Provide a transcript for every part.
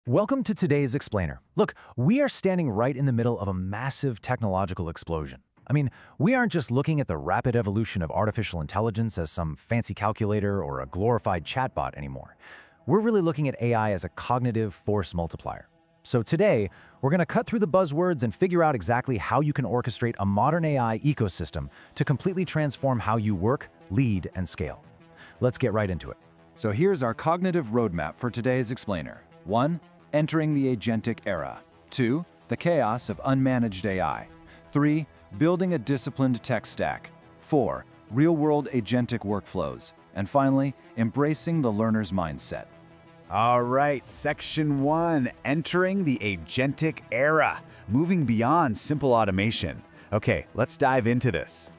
Welcome to today's Explainer. Look, we are standing right in the middle of a massive technological explosion. We aren't just looking at the rapid evolution of artificial intelligence as some fancy calculator or a glorified chatbot anymore. We're really looking at AI as a cognitive force multiplier. So today, we're going to cut through the buzzwords and figure out exactly how you can orchestrate a modern AI ecosystem to completely transform how you work, lead, and scale. Let's get right into it. So here's our cognitive roadmap for today's Explainer. 1. Entering the Agentic Era. 2. The chaos of unmanaged AI. 3. Building a disciplined tech stack. 4. Real-world agentic workflows. And finally, embracing the learner's mindset. All right, Section 1, entering the Agentic Era, moving beyond simple automation. Okay, let's dive into this.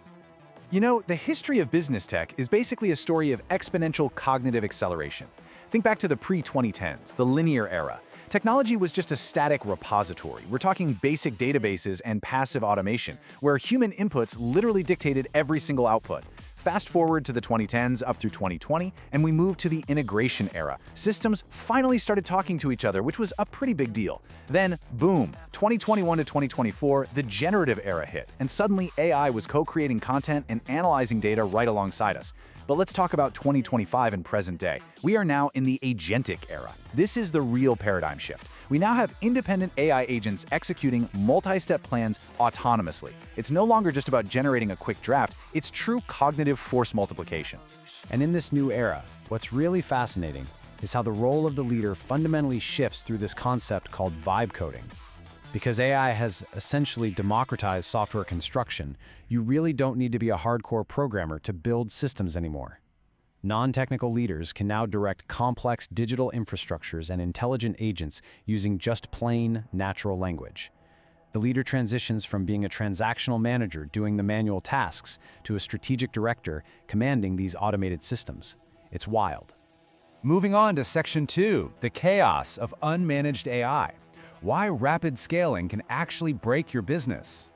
You know, the history of business tech is basically a story of exponential cognitive acceleration. Think back to the pre-2010s, the linear era. Technology was just a static repository. We're talking basic databases and passive automation, where human inputs literally dictated every single output. Fast forward to the 2010s up through 2020, and we moved to the integration era. Systems finally started talking to each other, which was a pretty big deal. Then, boom, 2021 to 2024, the generative era hit, and suddenly AI was co-creating content and analyzing data right alongside us. But let's talk about 2025 and present day. We are now in the agentic era. This is the real paradigm shift. We now have independent AI agents executing multi-step plans autonomously. It's no longer just about generating a quick draft, it's true cognitive force multiplication. And in this new era, what's really fascinating is how the role of the leader fundamentally shifts through this concept called vibe coding. Because AI has essentially democratized software construction, you really don't need to be a hardcore programmer to build systems anymore. Non-technical leaders can now direct complex digital infrastructures and intelligent agents using just plain, natural language. The leader transitions from being a transactional manager doing the manual tasks to a strategic director commanding these automated systems. It's wild. Moving on to Section 2, the chaos of unmanaged AI. Why rapid scaling can actually break your business.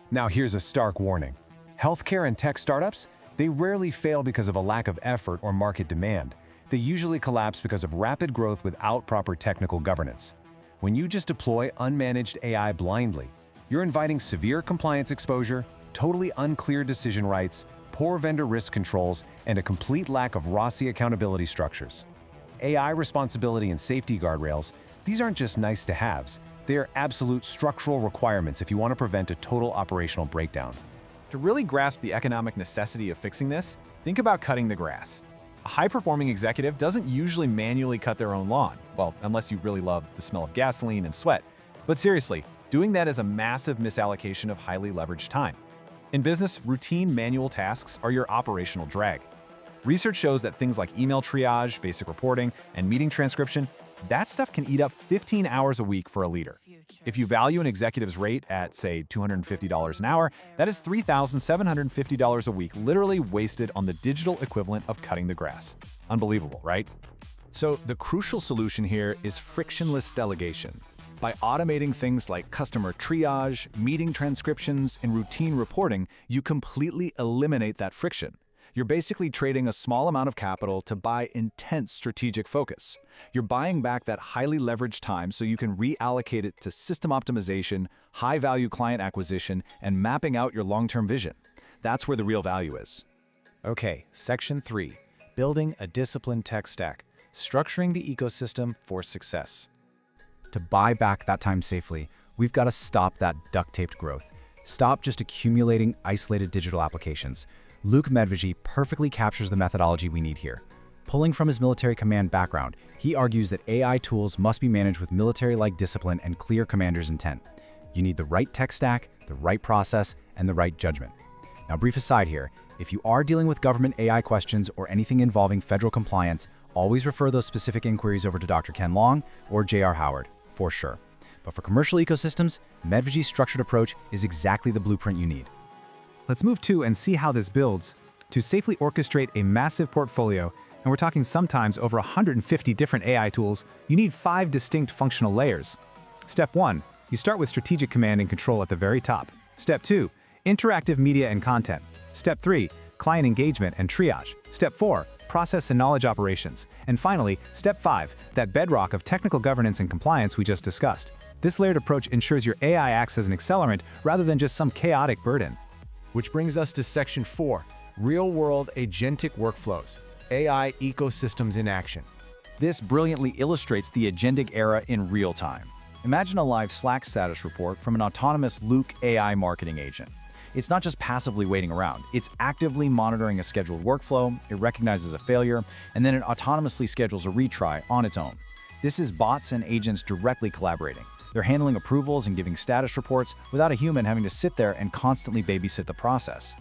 Now here's a stark warning. Healthcare and tech startups, they rarely fail because of a lack of effort or market demand. They usually collapse because of rapid growth without proper technical governance. When you just deploy unmanaged AI blindly, you're inviting severe compliance exposure, totally unclear decision rights, poor vendor risk controls, and a complete lack of ROSI accountability structures. AI responsibility and safety guardrails, these aren't just nice-to-haves. They are absolute structural requirements if you want to prevent a total operational breakdown. To really grasp the economic necessity of fixing this, think about cutting the grass. A high-performing executive doesn't usually manually cut their own lawn, well, unless you really love the smell of gasoline and sweat. But seriously, doing that is a massive misallocation of highly leveraged time. In business, routine manual tasks are your operational drag. Research shows that things like email triage, basic reporting, and meeting transcription, that stuff can eat up 15 hours a week for a leader. If you value an executive's rate at, say, $250 an hour, that is $3,750 a week literally wasted on the digital equivalent of cutting the grass. Unbelievable, right? So the crucial solution here is frictionless delegation. By automating things like customer triage, meeting transcriptions, and routine reporting, you completely eliminate that friction. You're basically trading a small amount of capital to buy intense strategic focus. You're buying back that highly leveraged time so you can reallocate it to system optimization, high-value client acquisition, and mapping out your long-term vision. That's where the real value is. Okay, Section 3, building a disciplined tech stack, structuring the ecosystem for success. To buy back that time safely, we've got to stop that duct-taped growth. Stop just accumulating isolated digital applications. Luke Medvegy perfectly captures the methodology we need here. Pulling from his military command background, he argues that AI tools must be managed with military-like discipline and clear commander's intent. You need the right tech stack, the right process, and the right judgment. Now, brief aside here, if you are dealing with government AI questions or anything involving federal compliance, always refer those specific inquiries over to Dr. Ken Long or J.R. Howard, for sure. But for commercial ecosystems, Medvedy's structured approach is exactly the blueprint you need. Let's move to and see how this builds. To safely orchestrate a massive portfolio, and we're talking sometimes over 150 different AI tools, you need 5 distinct functional layers. Step 1, you start with strategic command and control at the very top. Step 2, interactive media and content. Step 3, client engagement and triage. Step 4, process and knowledge operations. And finally, step 5, that bedrock of technical governance and compliance we just discussed. This layered approach ensures your AI acts as an accelerant rather than just some chaotic burden. Which brings us to Section 4, Real-World Agentic Workflows, AI Ecosystems in Action. This brilliantly illustrates the agentic era in real time. Imagine a live Slack status report from an autonomous Luke AI marketing agent. It's not just passively waiting around, it's actively monitoring a scheduled workflow, it recognizes a failure, and then it autonomously schedules a retry on its own. This is bots and agents directly collaborating. They're handling approvals and giving status reports without a human having to sit there and constantly babysit the process.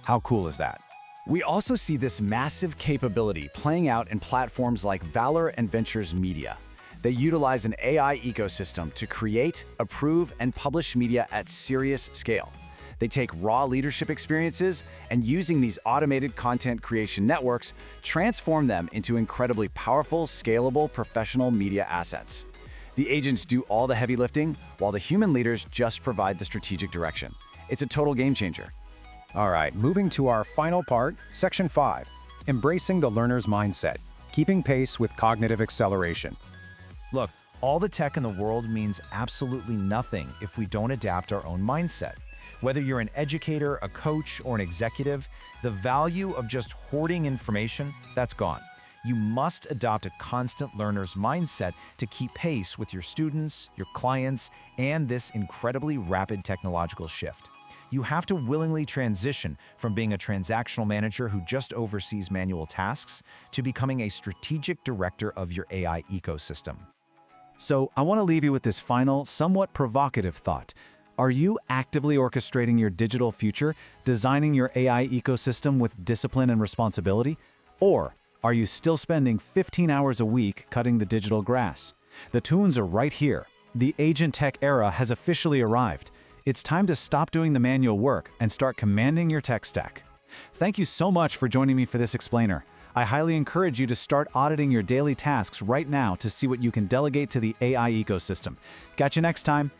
How cool is that? We also see this massive capability playing out in platforms like Valor and Ventures Media. They utilize an AI ecosystem to create, approve, and publish media at serious scale. They take raw leadership experiences and, using these automated content creation networks, transform them into incredibly powerful, scalable, professional media assets. The agents do all the heavy lifting, while the human leaders just provide the strategic direction. It's a total game changer. All right, moving to our final part, Section 5, Embracing the Learner's Mindset, Keeping Pace with Cognitive Acceleration. Look, all the tech in the world means absolutely nothing if we don't adapt our own mindset. Whether you're an educator, a coach, or an executive, the value of just hoarding information, that's gone. You must adopt a constant learner's mindset to keep pace with your students, your clients, and this incredibly rapid technological shift. You have to willingly transition from being a transactional manager who just oversees manual tasks to becoming a strategic director of your AI ecosystem. So, I want to leave you with this final, somewhat provocative thought. Are you actively orchestrating your digital future, designing your AI ecosystem with discipline and responsibility? Or are you still spending 15 hours a week cutting the digital grass? The tunes are right here. The Agentic Era has officially arrived. It's time to stop doing the manual work and start commanding your tech stack. Thank you so much for joining me for this explainer. I highly encourage you to start auditing your daily tasks right now to see what you can delegate to the AI ecosystem. Catch you next time.